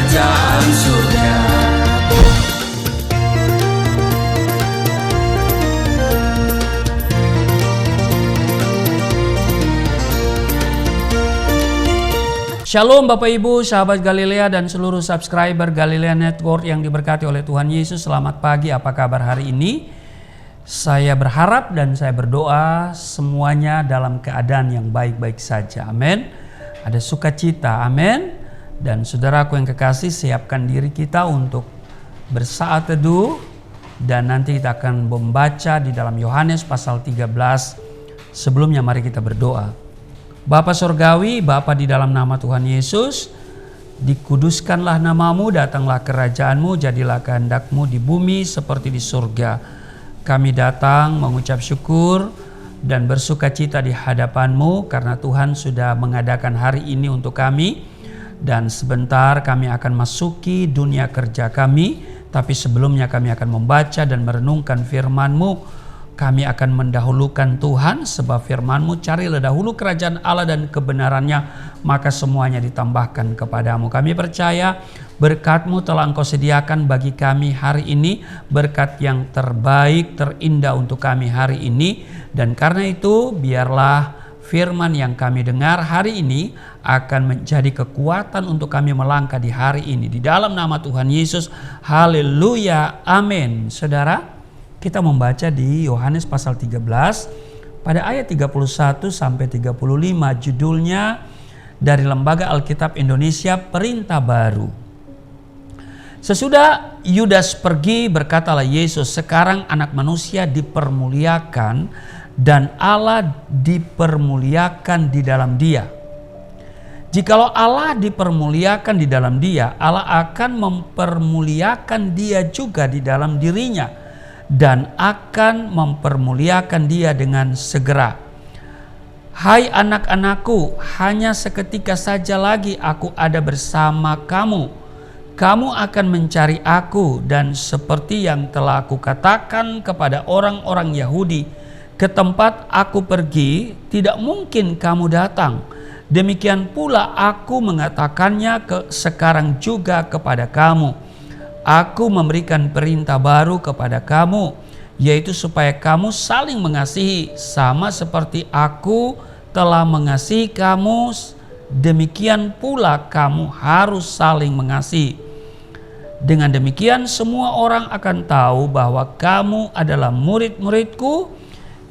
kerajaan surga. Shalom Bapak Ibu, sahabat Galilea dan seluruh subscriber Galilea Network yang diberkati oleh Tuhan Yesus. Selamat pagi, apa kabar hari ini? Saya berharap dan saya berdoa semuanya dalam keadaan yang baik-baik saja. Amin. Ada sukacita, amin. Dan saudaraku yang kekasih, siapkan diri kita untuk bersaat teduh. Dan nanti kita akan membaca di dalam Yohanes pasal 13. Sebelumnya mari kita berdoa. Bapa Sorgawi, Bapa di dalam nama Tuhan Yesus, dikuduskanlah namamu, datanglah kerajaanmu, jadilah kehendakmu di bumi seperti di surga. Kami datang mengucap syukur dan bersukacita di hadapanmu karena Tuhan sudah mengadakan hari ini untuk kami. Dan sebentar kami akan masuki dunia kerja kami, tapi sebelumnya kami akan membaca dan merenungkan firman-Mu. Kami akan mendahulukan Tuhan, sebab firman-Mu, carilah dahulu kerajaan Allah dan kebenarannya, maka semuanya ditambahkan kepadamu. Kami percaya berkat-Mu telah Engkau sediakan bagi kami hari ini, berkat yang terbaik, terindah untuk kami hari ini. Dan karena itu biarlah firman yang kami dengar hari ini akan menjadi kekuatan untuk kami melangkah di hari ini. Di dalam nama Tuhan Yesus, haleluya, amin. Saudara, kita membaca di Yohanes pasal 13 pada ayat 31 sampai 35, judulnya dari Lembaga Alkitab Indonesia, Perintah Baru. Sesudah Yudas pergi, berkatalah Yesus, sekarang anak manusia dipermuliakan dan Allah dipermuliakan di dalam dia. Jikalau Allah dipermuliakan di dalam dia, Allah akan mempermuliakan dia juga di dalam dirinya, dan akan mempermuliakan dia dengan segera. Hai anak-anakku, hanya seketika saja lagi aku ada bersama kamu. Kamu akan mencari aku, dan seperti yang telah aku katakan kepada orang-orang Yahudi, ke tempat aku pergi tidak mungkin kamu datang. Demikian pula aku mengatakannya sekarang juga kepada kamu. Aku memberikan perintah baru kepada kamu, yaitu supaya kamu saling mengasihi, sama seperti aku telah mengasihi kamu, demikian pula kamu harus saling mengasihi. Dengan demikian semua orang akan tahu bahwa kamu adalah murid-muridku,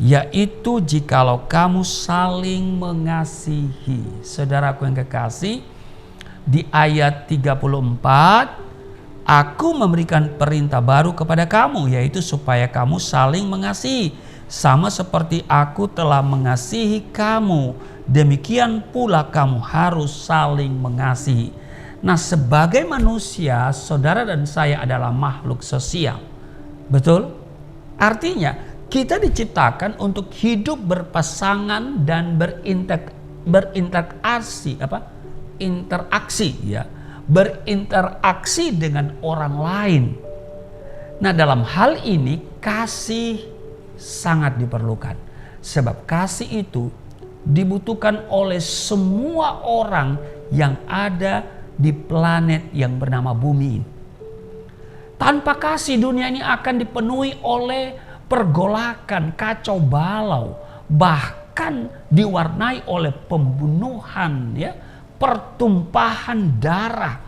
yaitu jikalau kamu saling mengasihi. Saudaraku yang kekasih, di ayat 34, aku memberikan perintah baru kepada kamu, yaitu supaya kamu saling mengasihi, sama seperti aku telah mengasihi kamu, demikian pula kamu harus saling mengasihi. Nah, sebagai manusia, saudara dan saya adalah makhluk sosial. Betul? Artinya, kita diciptakan untuk hidup berpasangan dan berinteraksi, ya. Berinteraksi dengan orang lain. Nah, dalam hal ini kasih sangat diperlukan. Sebab kasih itu dibutuhkan oleh semua orang yang ada di planet yang bernama bumi. Tanpa kasih, dunia ini akan dipenuhi oleh pergolakan, kacau balau, bahkan diwarnai oleh pembunuhan, ya, pertumpahan darah.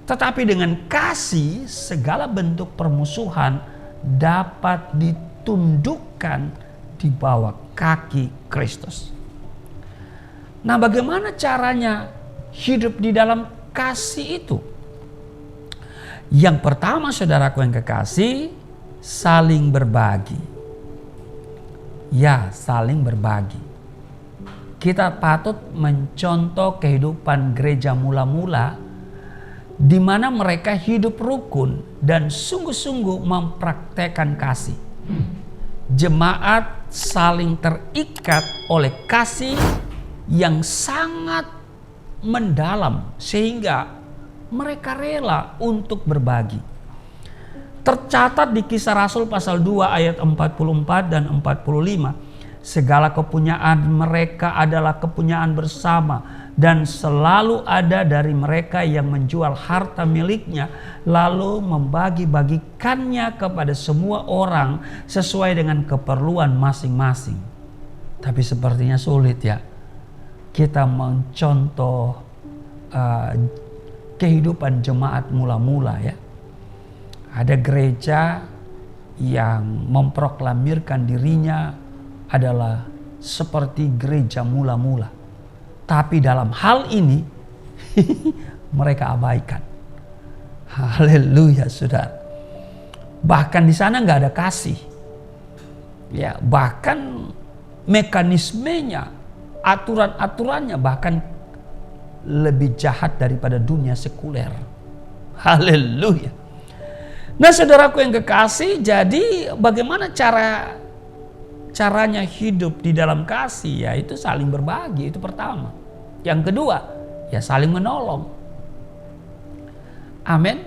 Tetapi dengan kasih, segala bentuk permusuhan dapat ditundukkan di bawah kaki Kristus. Nah, bagaimana caranya hidup di dalam kasih itu? Yang pertama, saudaraku yang kekasih, saling berbagi. Ya, saling berbagi. Kita patut mencontoh kehidupan gereja mula-mula, di mana mereka hidup rukun dan sungguh-sungguh mempraktekkan kasih. Jemaat saling terikat oleh kasih yang sangat mendalam, sehingga mereka rela untuk berbagi. Tercatat di Kisah Rasul pasal 2 ayat 44 dan 45. Segala kepunyaan mereka adalah kepunyaan bersama, Dan selalu ada dari mereka yang menjual harta miliknya lalu membagi-bagikannya kepada semua orang sesuai dengan keperluan masing-masing. Tapi sepertinya sulit ya kita mencontoh kehidupan jemaat mula-mula ya. Ada gereja yang memproklamirkan dirinya adalah seperti gereja mula-mula. Tapi dalam hal ini mereka abaikan. Haleluya saudara. Bahkan di sana nggak ada kasih. Ya, bahkan mekanismenya, aturan-aturannya bahkan lebih jahat daripada dunia sekuler. Haleluya. Nah saudaraku yang kekasih, jadi bagaimana caranya hidup di dalam kasih? Yaitu saling berbagi, itu pertama. Yang kedua, ya saling menolong. Amin.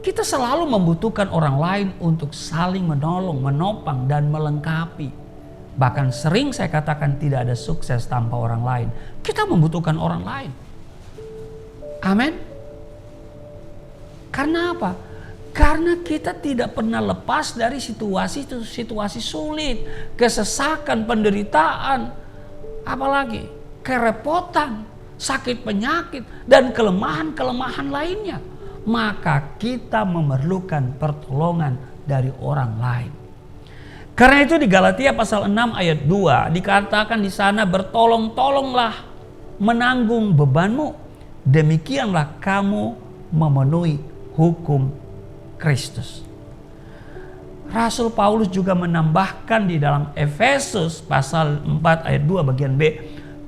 Kita selalu membutuhkan orang lain untuk saling menolong, menopang dan melengkapi. Bahkan sering saya katakan tidak ada sukses tanpa orang lain. Kita membutuhkan orang lain. Amin. Karena apa? Karena kita tidak pernah lepas dari situasi sulit, kesesakan, penderitaan, apalagi kerepotan, sakit penyakit, dan kelemahan-kelemahan lainnya. Maka kita memerlukan pertolongan dari orang lain. Karena itu di Galatia pasal 6 ayat 2 dikatakan di sana, bertolong-tolonglah menanggung bebanmu, demikianlah kamu memenuhi hukum Kristus. Rasul Paulus juga menambahkan di dalam Efesus pasal 4 ayat 2 bagian B,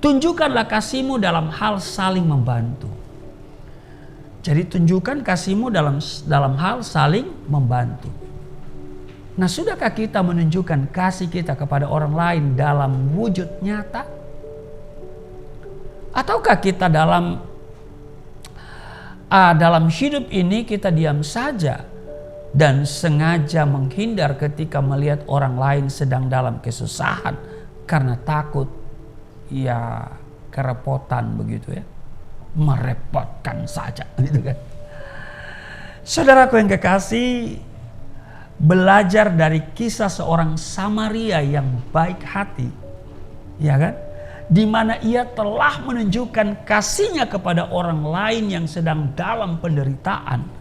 tunjukkanlah kasihmu dalam hal saling membantu. Jadi tunjukkan kasihmu dalam hal saling membantu. Nah, sudahkah kita menunjukkan kasih kita kepada orang lain dalam wujud nyata? Ataukah kita dalam hidup ini kita diam saja dan sengaja menghindar ketika melihat orang lain sedang dalam kesusahan karena takut ya kerepotan begitu ya, merepotkan saja gitu kan. Saudaraku yang kekasih, belajar dari kisah seorang Samaria yang baik hati, ya kan, di mana ia telah menunjukkan kasihnya kepada orang lain yang sedang dalam penderitaan.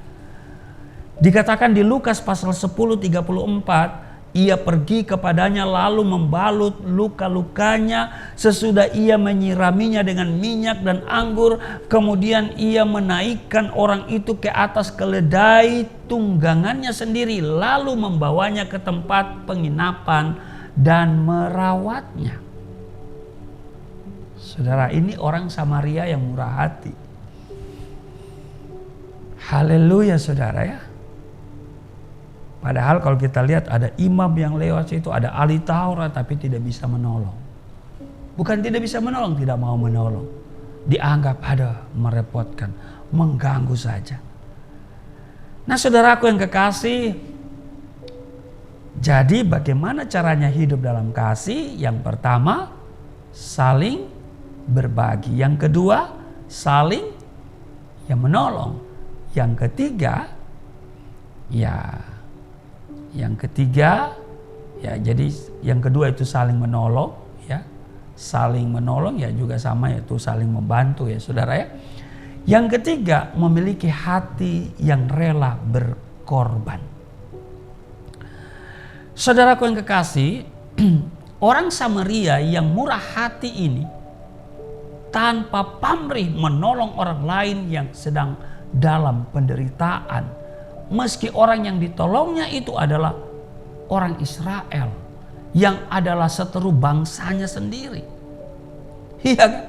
Dikatakan di Lukas pasal 10:34, ia pergi kepadanya lalu membalut luka-lukanya, sesudah ia menyiraminya dengan minyak dan anggur, kemudian ia menaikkan orang itu ke atas keledai tunggangannya sendiri, lalu membawanya ke tempat penginapan dan merawatnya. Saudara, ini orang Samaria yang murah hati. Haleluya saudara ya. Padahal kalau kita lihat ada imam yang lewat situ, ada ahli Taurat tapi tidak bisa menolong. Bukan tidak bisa menolong, tidak mau menolong. Dianggap ada merepotkan, mengganggu saja. Nah saudaraku yang kekasih, jadi bagaimana caranya hidup dalam kasih? Yang pertama, saling berbagi. Yang kedua, saling menolong. Yang ketiga, jadi yang kedua itu saling menolong ya. Saling menolong ya juga sama yaitu saling membantu ya saudara ya. Yang ketiga, memiliki hati yang rela berkorban. Saudaraku yang kekasih, orang Samaria yang murah hati ini tanpa pamrih menolong orang lain yang sedang dalam penderitaan. Meski orang yang ditolongnya itu adalah orang Israel yang adalah seteru bangsanya sendiri. Iya kan?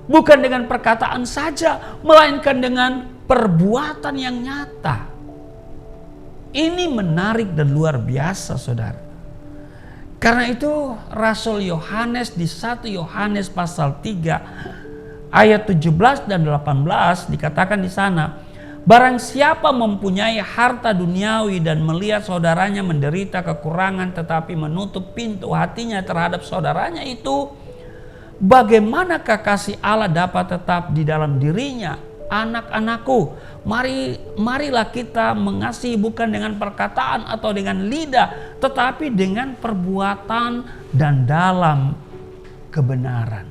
Bukan dengan perkataan saja, melainkan dengan perbuatan yang nyata. Ini menarik dan luar biasa saudara. Karena itu Rasul Yohanes di 1 Yohanes pasal 3 ayat 17 dan 18 dikatakan di sana, barang siapa mempunyai harta duniawi dan melihat saudaranya menderita kekurangan tetapi menutup pintu hatinya terhadap saudaranya itu, bagaimanakah kasih Allah dapat tetap di dalam dirinya? Anak-anakku, marilah kita mengasihi bukan dengan perkataan atau dengan lidah, tetapi dengan perbuatan dan dalam kebenaran.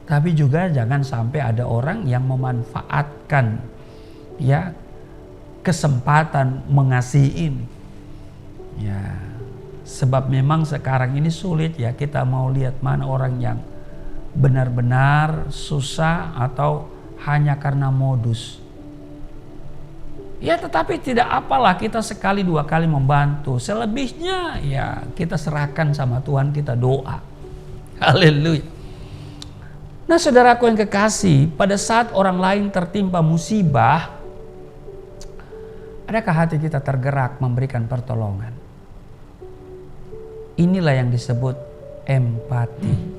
Tapi juga jangan sampai ada orang yang memanfaatkan ya kesempatan mengasihi ini. Ya, sebab memang sekarang ini sulit ya, kita mau lihat mana orang yang benar-benar susah atau hanya karena modus. Ya, tetapi tidak apalah kita sekali dua kali membantu. Selebihnya ya kita serahkan sama Tuhan, kita doa. Haleluya. Nah, saudaraku yang kekasih, pada saat orang lain tertimpa musibah, adakah hati kita tergerak memberikan pertolongan? Inilah yang disebut empati.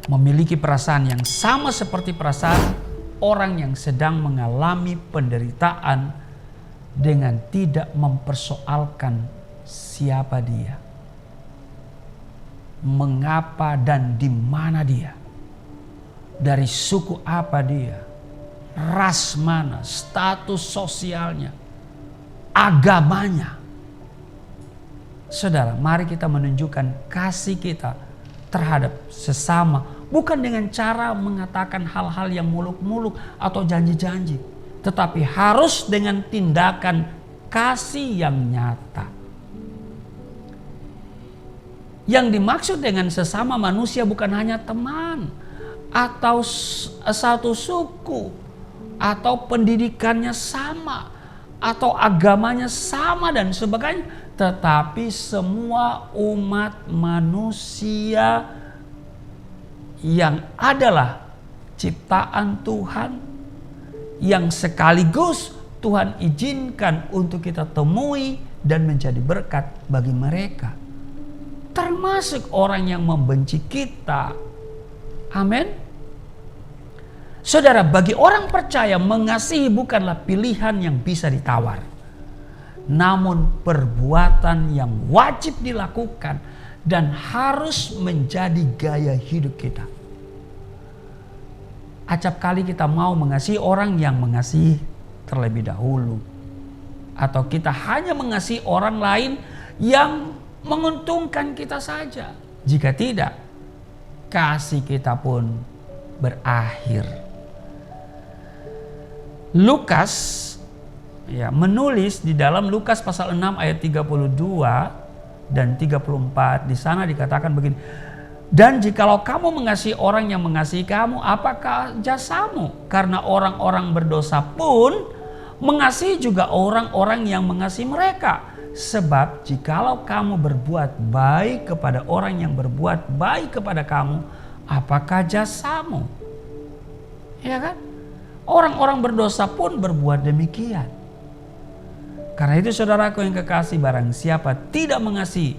Memiliki perasaan yang sama seperti perasaan orang yang sedang mengalami penderitaan dengan tidak mempersoalkan siapa dia, mengapa dan di mana dia, dari suku apa dia, ras mana, status sosialnya, agamanya. Saudara, mari kita menunjukkan kasih kita terhadap sesama, bukan dengan cara mengatakan hal-hal yang muluk-muluk atau janji-janji, tetapi harus dengan tindakan kasih yang nyata. Yang dimaksud dengan sesama manusia bukan hanya teman atau satu suku atau pendidikannya sama atau agamanya sama dan sebagainya, tetapi semua umat manusia yang adalah ciptaan Tuhan, yang sekaligus Tuhan izinkan untuk kita temui dan menjadi berkat bagi mereka, termasuk orang yang membenci kita. Amin. Saudara, bagi orang percaya, mengasihi bukanlah pilihan yang bisa ditawar, namun perbuatan yang wajib dilakukan dan harus menjadi gaya hidup kita. Acap kali kita mau mengasihi orang yang mengasihi terlebih dahulu, atau kita hanya mengasihi orang lain yang menguntungkan kita saja. Jika tidak, kasih kita pun berakhir. Lukas ya menulis di dalam Lukas pasal 6 ayat 32 dan 34, di sana dikatakan begini, dan jikalau kamu mengasihi orang yang mengasihi kamu, apakah jasamu? Karena orang-orang berdosa pun mengasihi juga orang-orang yang mengasihi mereka. Sebab jikalau kamu berbuat baik kepada orang yang berbuat baik kepada kamu, apakah jasamu? Ya kan? Orang-orang berdosa pun berbuat demikian. Karena itu saudaraku yang kekasih, barang siapa tidak mengasihi,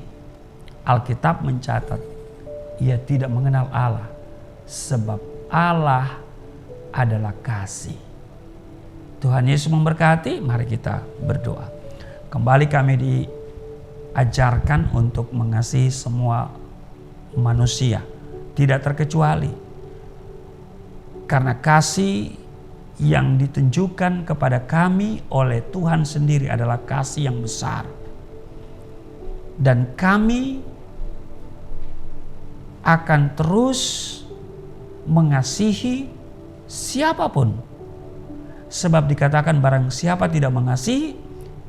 Alkitab mencatat ia tidak mengenal Allah, sebab Allah adalah kasih. Tuhan Yesus memberkati. Mari kita berdoa. Kembali kami diajarkan untuk mengasihi semua manusia, tidak terkecuali. Karena kasih yang ditunjukkan kepada kami oleh Tuhan sendiri adalah kasih yang besar. Dan kami akan terus mengasihi siapapun. Sebab dikatakan barang siapa tidak mengasihi,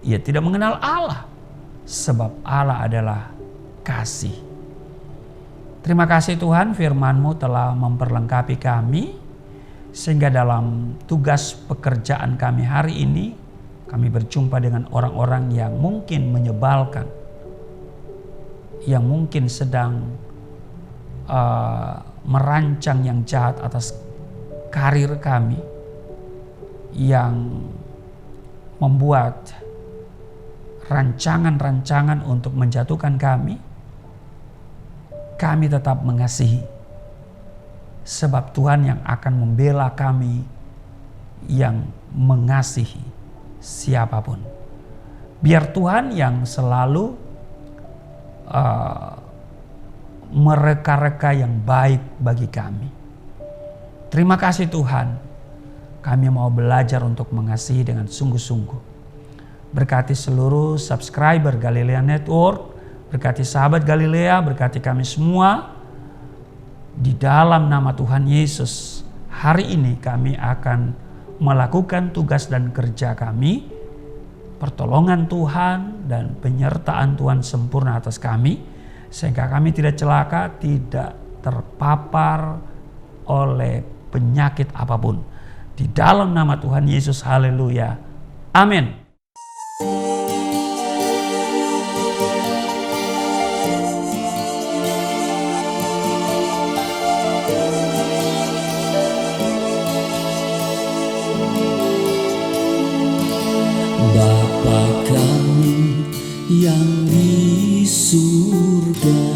ia tidak mengenal Allah. Sebab Allah adalah kasih. Terima kasih Tuhan, firman-Mu telah memperlengkapi kami, sehingga dalam tugas pekerjaan kami hari ini, kami berjumpa dengan orang-orang yang mungkin menyebalkan, yang mungkin sedang merancang yang jahat atas karir kami, yang membuat rancangan-rancangan untuk menjatuhkan kami tetap mengasihi. Sebab Tuhan yang akan membela kami yang mengasihi siapapun. Biar Tuhan yang selalu mereka-reka yang baik bagi kami. Terima kasih Tuhan, kami mau belajar untuk mengasihi dengan sungguh-sungguh. Berkati seluruh subscriber Galilea Network, berkati sahabat Galilea, berkati kami semua. Di dalam nama Tuhan Yesus, hari ini kami akan melakukan tugas dan kerja kami. Pertolongan Tuhan dan penyertaan Tuhan sempurna atas kami, sehingga kami tidak celaka, tidak terpapar oleh penyakit apapun. Di dalam nama Tuhan Yesus, haleluya. Amin. Bapa kami yang di surga,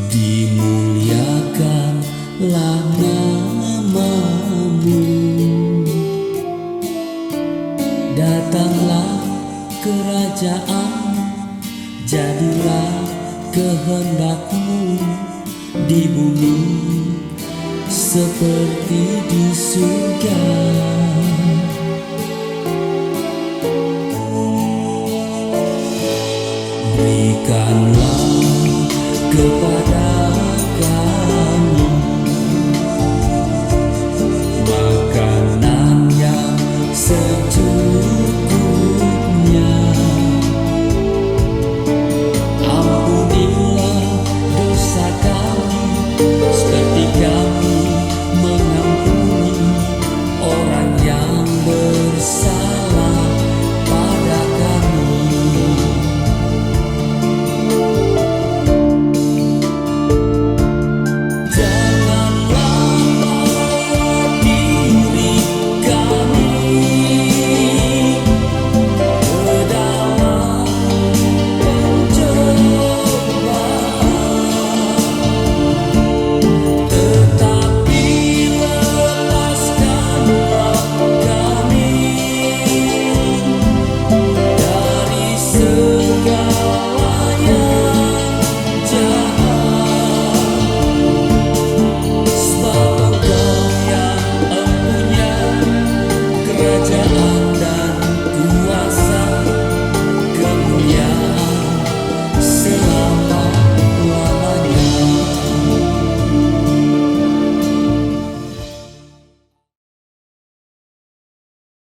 dimuliakanlah nama-Mu. Datanglah kerajaan, jadilah kehendak-Mu di bumi seperti di surga. Berikanlah kepada